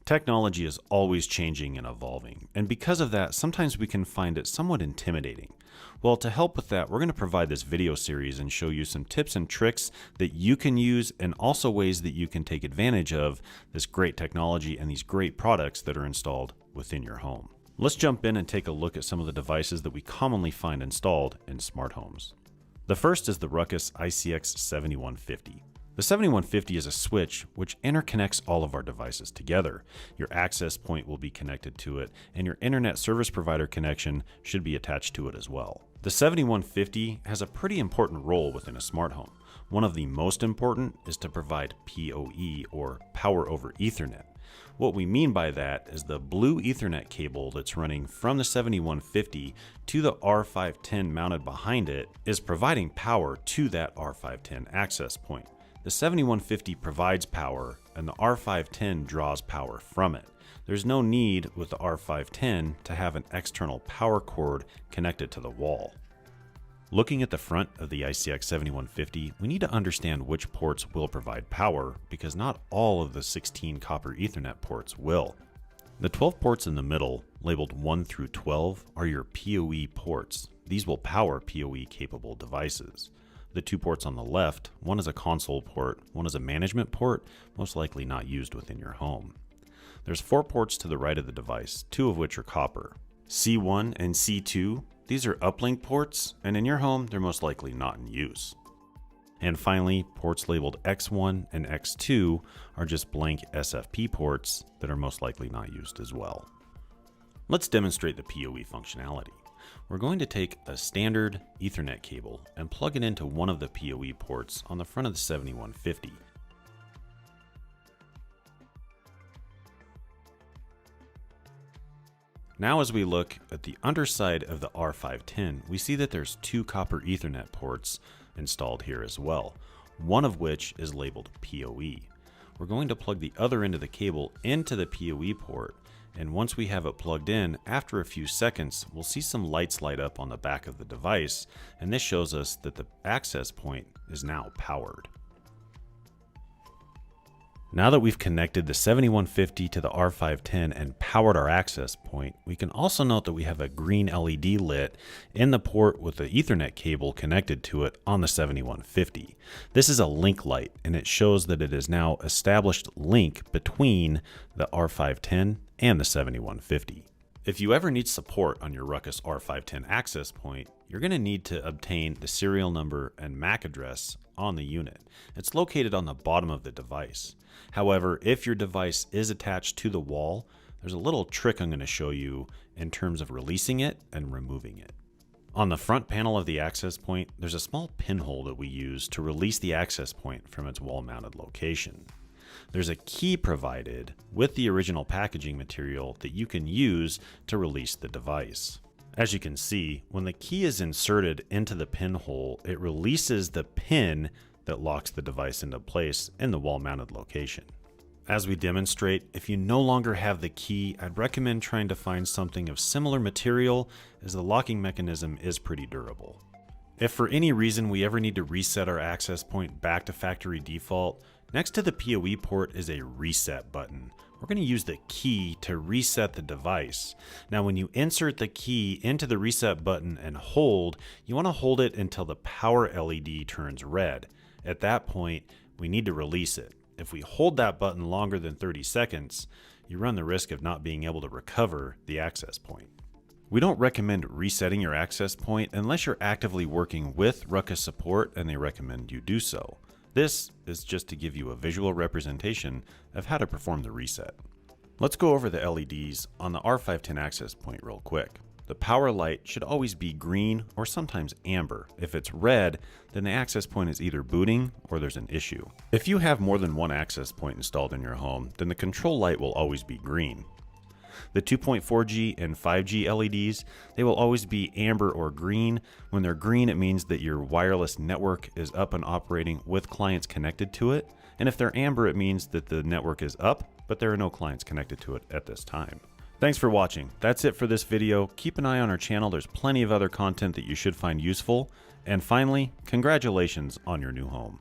Technology is always changing and evolving, and because of that, sometimes we can find it somewhat intimidating. Well, to help with that, we're going to provide this video series and show you some tips and tricks that you can use, and also ways that you can take advantage of this great technology and these great products that are installed within your home. Let's jump in and take a look at some of the devices that we commonly find installed in smart homes. The first is the Ruckus ICX 7150. The 7150 is a switch which interconnects all of our devices together. Your access point will be connected to it, and your internet service provider connection should be attached to it as well. The 7150 has a pretty important role within a smart home. One of the most important is to provide PoE, or Power over Ethernet. What we mean by that is the blue Ethernet cable that's running from the 7150 to the R510 mounted behind it is providing power to that R510 access point. The 7150 provides power, and the R510 draws power from it. There's no need with the R510 to have an external power cord connected to the wall. Looking at the front of the ICX 7150, we need to understand which ports will provide power, because not all of the 16 copper Ethernet ports will. The 12 ports in the middle, labeled 1 through 12, are your PoE ports. These will power PoE capable devices. The 2 ports on the left, one is a console port, one is a management port, most likely not used within your home. There's 4 ports to the right of the device, 2 of which are copper. C1 and C2, these are uplink ports, and in your home, they're most likely not in use. And finally, ports labeled X1 and X2 are just blank SFP ports that are most likely not used as well. Let's demonstrate the PoE functionality. We're going to take a standard Ethernet cable and plug it into one of the PoE ports on the front of the 7150. Now as we look at the underside of the R510, we see that there's 2 copper Ethernet ports installed here as well, one of which is labeled PoE. We're going to plug the other end of the cable into the PoE port, and once we have it plugged in, after a few seconds, we'll see some lights light up on the back of the device, and this shows us that the access point is now powered. Now that we've connected the 7150 to the R510 and powered our access point, we can also note that we have a green LED lit in the port with the Ethernet cable connected to it on the 7150. This is a link light, and it shows that it is now established link between the R510 and the 7150. If you ever need support on your Ruckus R510 access point, you're going to need to obtain the serial number and MAC address on the unit. It's located on the bottom of the device. However, if your device is attached to the wall, there's a little trick I'm going to show you in terms of releasing it and removing it. On the front panel of the access point, there's a small pinhole that we use to release the access point from its wall-mounted location. There's a key provided with the original packaging material that you can use to release the device. As you can see, when the key is inserted into the pinhole, it releases the pin that locks the device into place in the wall-mounted location. As we demonstrate, if you no longer have the key, I'd recommend trying to find something of similar material, as the locking mechanism is pretty durable. If for any reason we ever need to reset our access point back to factory default, next to the PoE port is a reset button. We're going to use the key to reset the device. Now, when you insert the key into the reset button and hold, you want to hold it until the power LED turns red. At that point, we need to release it. If we hold that button longer than 30 seconds, you run the risk of not being able to recover the access point. We don't recommend resetting your access point unless you're actively working with Ruckus support and they recommend you do so. This is just to give you a visual representation of how to perform the reset. Let's go over the LEDs on the R510 access point real quick. The power light should always be green or sometimes amber. If it's red, then the access point is either booting or there's an issue. If you have more than one access point installed in your home, then the control light will always be green. The 2.4G and 5G LEDs, they will always be amber or green. When they're green, it means that your wireless network is up and operating with clients connected to it. And if they're amber, it means that the network is up, but there are no clients connected to it at this time. Thanks for watching. That's it for this video. Keep an eye on our channel. There's plenty of other content that you should find useful. And finally, congratulations on your new home.